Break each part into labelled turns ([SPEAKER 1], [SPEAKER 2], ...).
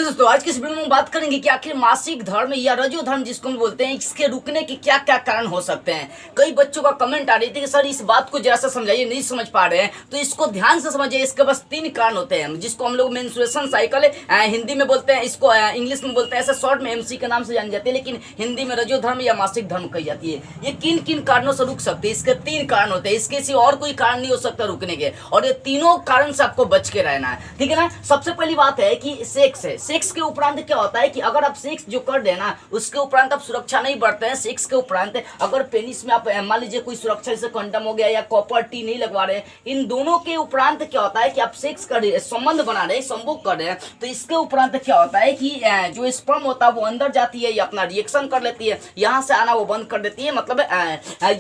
[SPEAKER 1] दोस्तों, आज की इस वीडियो में हम बात करेंगे कि आखिर मासिक धर्म या रजो धर्म जिसको हम बोलते हैं, इसके रुकने के क्या क्या कारण हो सकते हैं। कई बच्चों का कमेंट आ रही थी कि सर इस बात को जरा सा समझाइए, नहीं समझ पा रहे हैं, तो इसको ध्यान से समझिए। इसके बस 3 कारण होते हैं जिसको हम लोग मेंस्ट्रुएशन साइकिल हिंदी में बोलते हैं, इसको इंग्लिश में बोलते हैं, ऐसे शॉर्ट में MC के नाम से जानी जाती है, लेकिन हिंदी में रजो धर्म या मासिक धर्म कही जाती है। ये किन किन कारणों से रुक सकते हैं, इसके 3 कारण होते हैं। इसके सिवा और कोई कारण नहीं हो सकता रुकने के, और ये तीनों कारण से आपको बच के रहना है, ठीक है ना। सबसे पहली बात है कि सेक्स है। सेक्स के उपरांत क्या होता है कि अगर आप सेक्स जो कर रहे हैं ना, उसके उपरांत आप सुरक्षा नहीं बरतते हैं। सेक्स के उपरांत अगर पेनिस में आप मान लीजिए कोई सुरक्षा जैसे कंडम हो गया या कॉपर टी नहीं लगवा रहे हैं, इन दोनों के उपरांत क्या होता है कि आप सेक्स कर रहे हैं, संबंध बना रहे हैं, संभोग कर रहे हैं, तो इसके उपरांत क्या होता है कि जो स्पर्म होता है वो अंदर जाती है या अपना रिएक्शन कर लेती है, यहाँ से आना वो बंद कर देती है, मतलब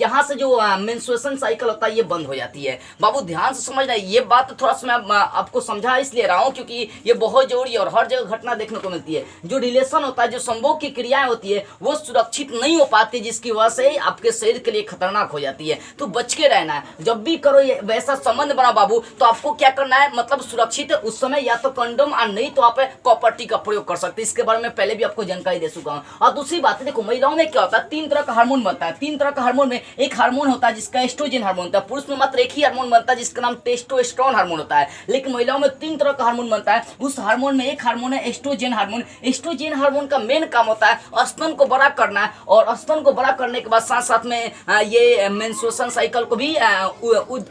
[SPEAKER 1] यहाँ से जो मेंस्ट्रुएशन साइकिल होता है ये बंद हो जाती है। बाबू ध्यान से समझना, ये बात थोड़ा सा मैं आपको समझा इसलिए रहा हूँ क्योंकि ये बहुत जरूरी है और हर जगह घटना देखने को मिलती है। जो रिलेशन होता है, जो संभोग की क्रियाएं होती है, वो सुरक्षित नहीं हो पाती, जिसकी वजह से आपके शरीर के लिए खतरनाक हो जाती है। तो बच के रहना है। जब भी करो ये वैसा संबंध बना बाबू, तो आपको क्या करना है, मतलब सुरक्षित उस समय या तो कंडोम और नहीं तो आप कॉपर टी का प्रयोग कर सकते हैं। इसके बारे में पहले भी आपको जानकारी दे चुका हूं। और दूसरी बात है, देखो महिलाओं में क्या होता है, 3 तरह का हार्मोन बनता है। 3 तरह का हार्मोन में एक हार्मोन होता है जिसका एस्ट्रोजन हार्मोन होता है। पुरुष में मात्र एक ही हार्मोन बनता है जिसका नाम टेस्टोस्टेरोन हार्मोन होता है, लेकिन महिलाओं में 3 तरह का हार्मोन बनता है। उस हार्मोन में एक हार्मोन है एस्ट्रोजन हार्मोन। एस्ट्रोजन हार्मोन का मेन काम होता है स्तन को बड़ा करना है, और स्तन को बड़ा करने के बाद साथ साथ में ये मेंस्ट्रुएशन साइकिल को भी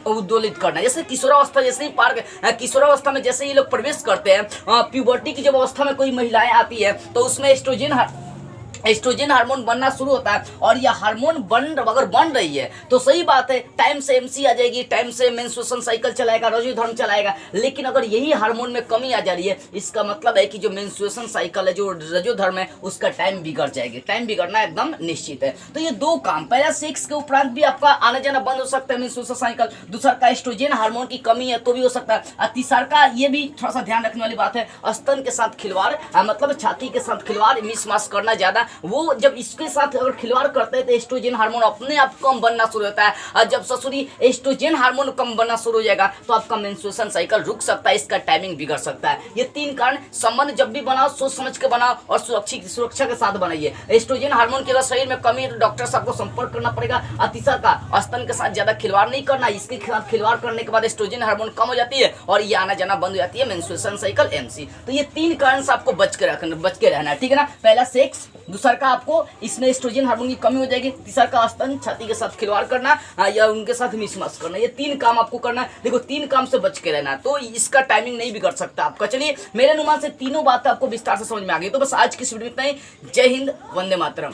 [SPEAKER 1] उद्दोलित करना है। जैसे किशोरावस्था, जैसे ही पार किशोरावस्था में जैसे ये लोग प्रवेश करते हैं, प्यूबर्टी की जब अवस्था में कोई महिलाएं आती है, तो उसमें एस्ट्रोजन हार्मोन बनना शुरू होता है। और यह हार्मोन अगर बन रही है तो सही बात है, टाइम से MC आ जाएगी, टाइम से मेंस्ट्रुएशन साइकिल चलाएगा, रजो धर्म चलाएगा। लेकिन अगर यही हार्मोन में कमी आ जा रही है, इसका मतलब है कि जो मेंस्ट्रुएशन साइकिल है, जो रजो धर्म है, उसका टाइम बिगड़ जाएगी। टाइम बिगड़ना एकदम निश्चित है। तो ये 2 काम, पहला सेक्स के उपरांत भी आपका आना जाना बंद हो सकता है मेंस्ट्रुएशन साइकिल, दूसरा का एस्ट्रोजन हार्मोन की कमी है तो भी हो सकता है, और तीसरा का ये भी थोड़ा सा ध्यान रखने वाली बात है, स्तन के साथ खिलवाड़, मतलब छाती के साथ खिलवाड़, मिसमास करना ज्यादा, वो जब इसके साथ अगर खिलवाड़ करते हैं तो एस्ट्रोजन हार्मोन अपने आप कम बनना शुरू होता है। और जब ससुरी एस्ट्रोजन हार्मोन कम बनना शुरू हो जाएगा तो आपका मेंस्ट्रुएशन साइकिल रुक सकता है, इसका टाइमिंग बिगड़ सकता है। ये 3 कारण, संबंध जब भी बनाओ सोच समझ के बनाओ और सुरक्षा के साथ बनाइए। एस्ट्रोजन हार्मोन की अगर शरीर में कमी है तो डॉक्टर साहब को संपर्क करना पड़ेगा। और तीसरा का स्तन के साथ ज्यादा खिलवाड़ नहीं करना, इसके साथ खिलवाड़ करने के बाद एस्ट्रोजन हार्मोन कम हो जाती है और ये आना जाना बंद हो जाती है, मेंस्ट्रुएशन साइकिल MC। तो ये 3 कारण से आपको बच के रहना है, ठीक है ना। पहला सेक्स, दूसरा का आपको इसमें एस्ट्रोजन हार्मोन की कमी हो जाएगी, तीसरा का स्तन छाती के साथ खिलवाड़ करना या उनके साथ मिसमैच करना। ये 3 काम आपको करना है। देखो 3 काम से बच के रहना, तो इसका टाइमिंग नहीं बिगड़ सकता आपका। चलिए, मेरे अनुमान से तीनों बातें आपको विस्तार से समझ में आ गई। तो बस आज की इस वीडियो में इतना ही। जय हिंद, वंदे मातरम।